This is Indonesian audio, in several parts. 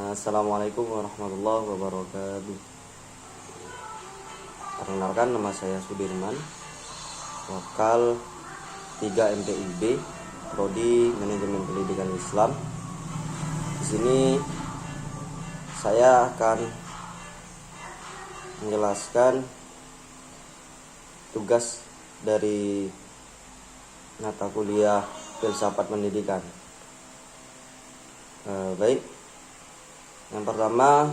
Assalamualaikum warahmatullahi wabarakatuh. Perkenalkan, nama saya Sudirman, Vokal 3 MPIB, Prodi Manajemen Pendidikan Islam. Di sini saya akan menjelaskan tugas dari mata kuliah Filsafat Pendidikan. Baik. Yang pertama,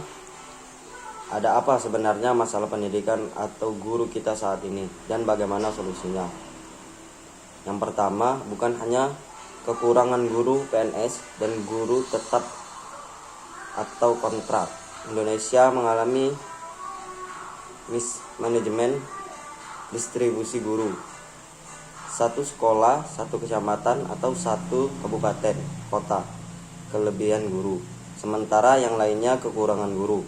ada apa sebenarnya masalah pendidikan atau guru kita saat ini dan bagaimana solusinya? Yang pertama, bukan hanya kekurangan guru PNS dan guru tetap atau kontrak. Indonesia mengalami mismanajemen distribusi guru. Satu sekolah, satu kecamatan atau satu kabupaten kota kelebihan guru, sementara yang lainnya kekurangan guru.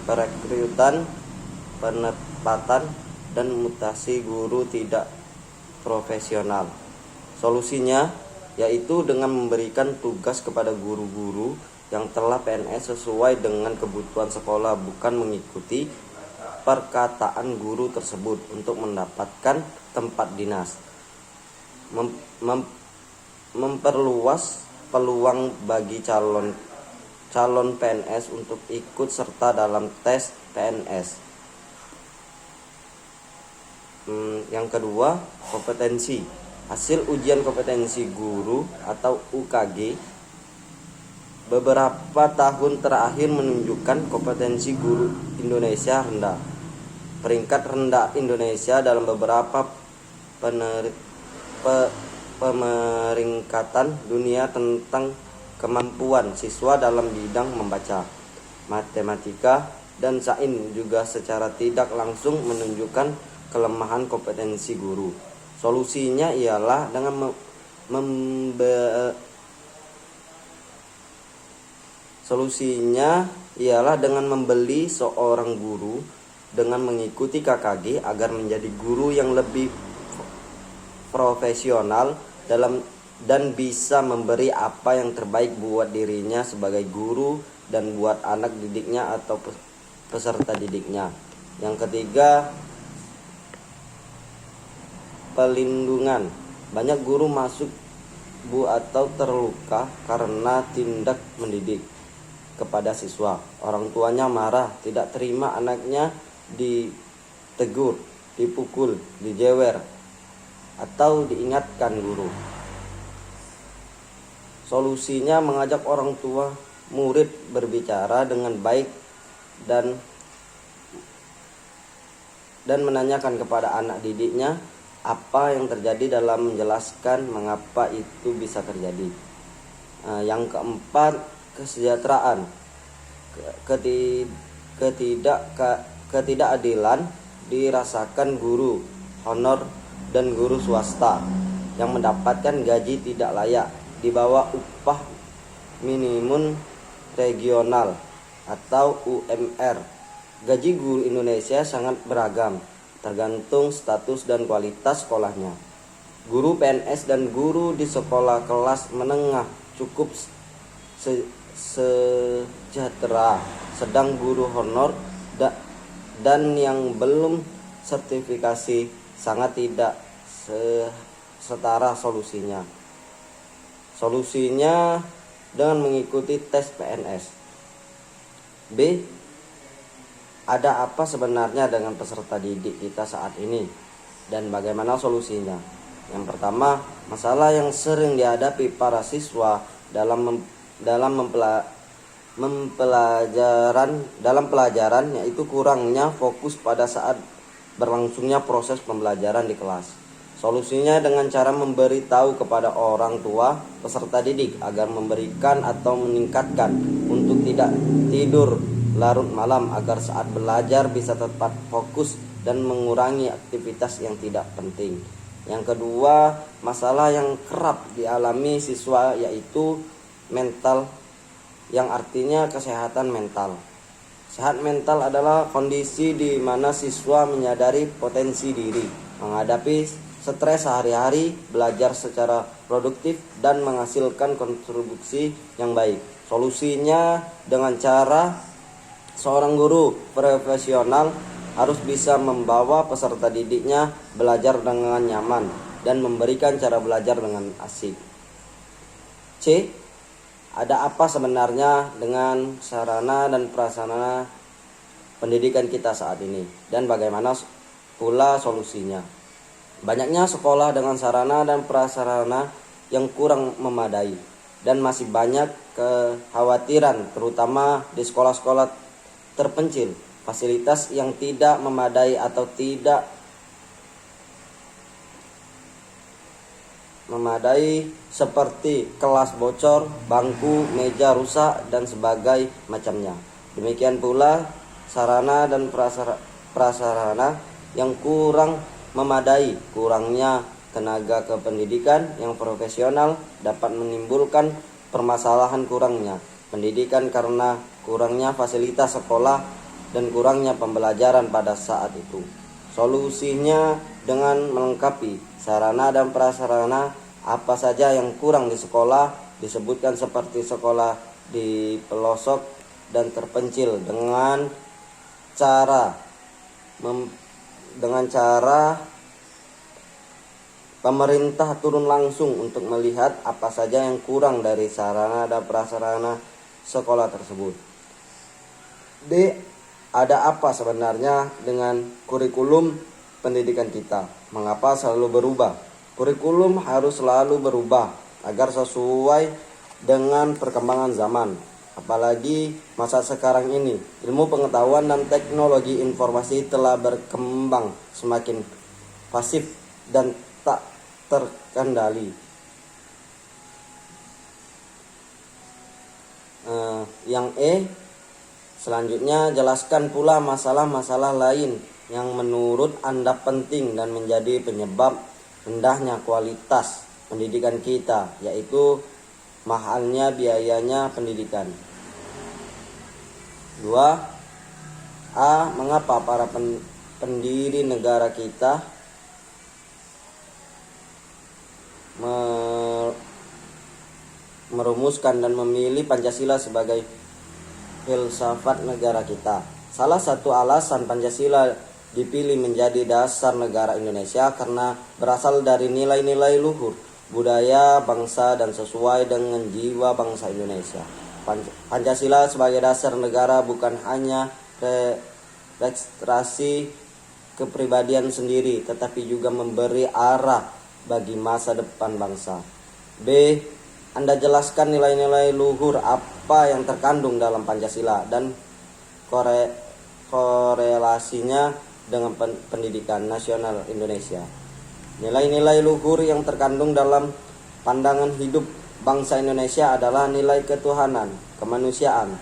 Perekrutan, penempatan, dan mutasi guru tidak profesional. Solusinya yaitu dengan memberikan tugas kepada guru-guru yang telah PNS sesuai dengan kebutuhan sekolah, bukan mengikuti perkataan guru tersebut untuk mendapatkan tempat dinas. Memperluas peluang bagi calon PNS untuk ikut serta dalam tes PNS. Yang kedua, kompetensi. Hasil ujian kompetensi guru atau UKG beberapa tahun terakhir menunjukkan kompetensi guru Indonesia rendah. Peringkat rendah Indonesia dalam beberapa pemeringkatan dunia tentang kemampuan siswa dalam bidang membaca, matematika, dan sains juga secara tidak langsung menunjukkan kelemahan kompetensi guru. Solusinya ialah dengan membeli seorang guru dengan mengikuti KKG agar menjadi guru yang lebih profesional dan bisa memberi apa yang terbaik buat dirinya sebagai guru dan buat anak didiknya atau peserta didiknya. Yang ketiga, pelindungan. Banyak guru masuk atau terluka karena tindak mendidik kepada siswa. Orang tuanya marah, tidak terima anaknya ditegur, dipukul, dijewer, atau diingatkan guru. Solusinya mengajak orang tua murid berbicara dengan baik dan menanyakan kepada anak didiknya apa yang terjadi dalam menjelaskan mengapa itu bisa terjadi. Yang keempat, kesejahteraan. Ketidakadilan dirasakan guru honor dan guru swasta yang mendapatkan gaji tidak layak di bawah upah minimum regional atau UMR. Gaji guru Indonesia sangat beragam, tergantung status dan kualitas sekolahnya. Guru PNS dan guru di sekolah kelas menengah cukup sejahtera, sedang guru honor dan yang belum sertifikasi sangat tidak setara. Solusinya dengan mengikuti tes PNS. B. Ada apa sebenarnya dengan peserta didik kita saat ini dan bagaimana solusinya? Yang pertama, masalah yang sering dihadapi para siswa dalam pelajaran yaitu kurangnya fokus pada saat berlangsungnya proses pembelajaran di kelas. Solusinya dengan cara memberitahu kepada orang tua peserta didik agar memberikan atau meningkatkan untuk tidak tidur larut malam agar saat belajar bisa tepat fokus dan mengurangi aktivitas yang tidak penting. Yang kedua, masalah yang kerap dialami siswa yaitu mental, yang artinya kesehatan mental. Sehat mental adalah kondisi di mana siswa menyadari potensi diri, menghadapi stres sehari-hari, belajar secara produktif, dan menghasilkan kontribusi yang baik. Solusinya dengan cara seorang guru profesional harus bisa membawa peserta didiknya belajar dengan nyaman dan memberikan cara belajar dengan asik. C. Ada apa sebenarnya dengan sarana dan prasarana pendidikan kita saat ini, dan bagaimana pula solusinya? Banyaknya sekolah dengan sarana dan prasarana yang kurang memadai, dan masih banyak kekhawatiran terutama di sekolah-sekolah terpencil. Fasilitas yang tidak memadai atau tidak memadai seperti kelas bocor, bangku, meja rusak, dan sebagainya macamnya. Demikian pula sarana dan prasarana yang kurang memadai. Kurangnya tenaga kependidikan yang profesional dapat menimbulkan permasalahan kurangnya pendidikan karena kurangnya fasilitas sekolah dan kurangnya pembelajaran pada saat itu. Solusinya dengan melengkapi sarana dan prasarana apa saja yang kurang di sekolah, disebutkan seperti sekolah di pelosok dan terpencil, dengan cara pemerintah turun langsung untuk melihat apa saja yang kurang dari sarana dan prasarana sekolah tersebut. D. Ada apa sebenarnya dengan kurikulum pendidikan kita? Mengapa selalu berubah? Kurikulum harus selalu berubah agar sesuai dengan perkembangan zaman. Apalagi masa sekarang ini, ilmu pengetahuan dan teknologi informasi telah berkembang semakin pasif dan tak terkendali. Yang E, selanjutnya jelaskan pula masalah-masalah lain yang menurut Anda penting dan menjadi penyebab rendahnya kualitas pendidikan kita, yaitu mahalnya biayanya pendidikan. 2. A. Mengapa para pendiri negara kita merumuskan dan memilih Pancasila sebagai filsafat negara kita? Salah satu alasan Pancasila dipilih menjadi dasar negara Indonesia karena berasal dari nilai-nilai luhur budaya bangsa dan sesuai dengan jiwa bangsa Indonesia. Pancasila sebagai dasar negara bukan hanya registrasi kepribadian sendiri, tetapi juga memberi arah bagi masa depan bangsa. B. Anda jelaskan nilai-nilai luhur apa yang terkandung dalam Pancasila dan korelasinya dengan pendidikan nasional Indonesia. Nilai-nilai luhur yang terkandung dalam pandangan hidup bangsa Indonesia adalah nilai ketuhanan, kemanusiaan,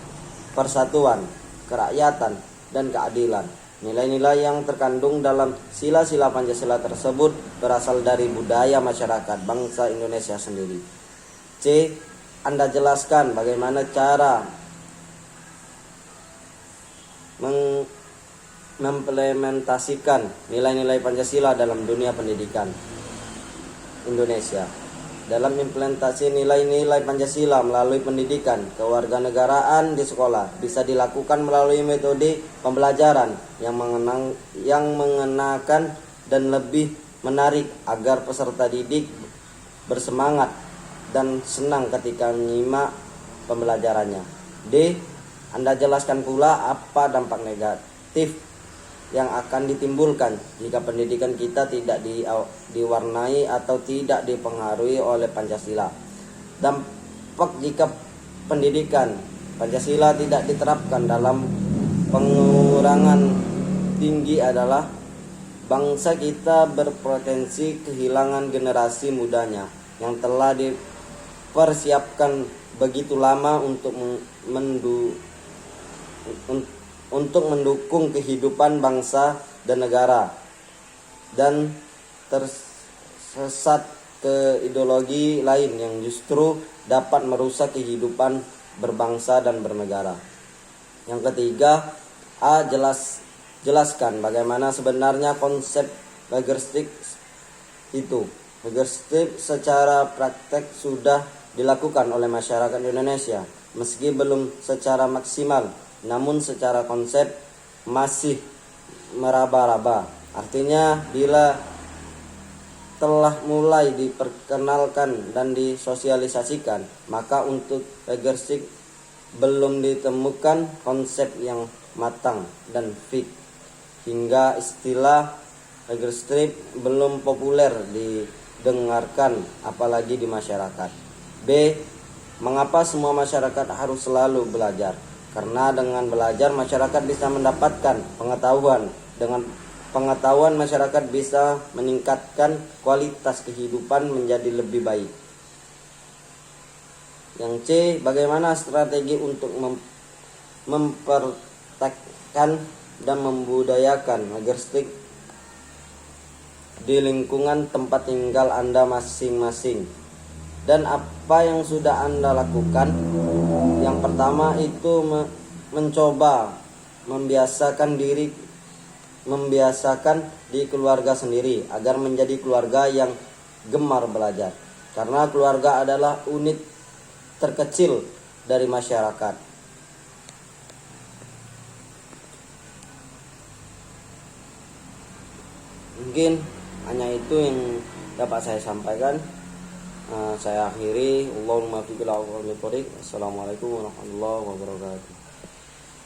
persatuan, kerakyatan, dan keadilan. Nilai-nilai yang terkandung dalam sila-sila Pancasila tersebut berasal dari budaya masyarakat bangsa Indonesia sendiri. C. Anda jelaskan bagaimana cara mengimplementasikan nilai-nilai Pancasila dalam dunia pendidikan Indonesia. Dalam implementasi nilai-nilai Pancasila melalui pendidikan kewarganegaraan di sekolah bisa dilakukan melalui metode pembelajaran yang mengenakan dan lebih menarik agar peserta didik bersemangat dan senang ketika menyimak pembelajarannya. D. Anda jelaskan pula apa dampak negatif yang akan ditimbulkan jika pendidikan kita tidak diwarnai atau tidak dipengaruhi oleh Pancasila. Dampak jika pendidikan Pancasila tidak diterapkan dalam pengurangan tinggi adalah bangsa kita berpotensi kehilangan generasi mudanya yang telah dipersiapkan begitu lama untuk mendukung kehidupan bangsa dan negara, dan tersesat ke ideologi lain yang justru dapat merusak kehidupan berbangsa dan bernegara. Yang ketiga, jelaskan bagaimana sebenarnya konsep logistik itu. Hagerstrip secara praktek sudah dilakukan oleh masyarakat Indonesia, meski belum secara maksimal, namun secara konsep masih meraba-raba. Artinya bila telah mulai diperkenalkan dan disosialisasikan, maka untuk Hagerstrip belum ditemukan konsep yang matang dan fit, hingga istilah Hagerstrip belum populer didengarkan apalagi di masyarakat. B. Mengapa semua masyarakat harus selalu belajar? Karena dengan belajar masyarakat bisa mendapatkan pengetahuan. Dengan pengetahuan masyarakat bisa meningkatkan kualitas kehidupan menjadi lebih baik. Yang C. Bagaimana strategi untuk mempertekkan dan membudayakan Hagerstrip di lingkungan tempat tinggal Anda masing-masing, dan apa yang sudah Anda lakukan? Yang pertama itu mencoba membiasakan di keluarga sendiri agar menjadi keluarga yang gemar belajar, karena keluarga adalah unit terkecil dari masyarakat. Mungkin hanya itu yang dapat saya sampaikan. Saya akhiri. Assalamualaikum warahmatullahi wabarakatuh.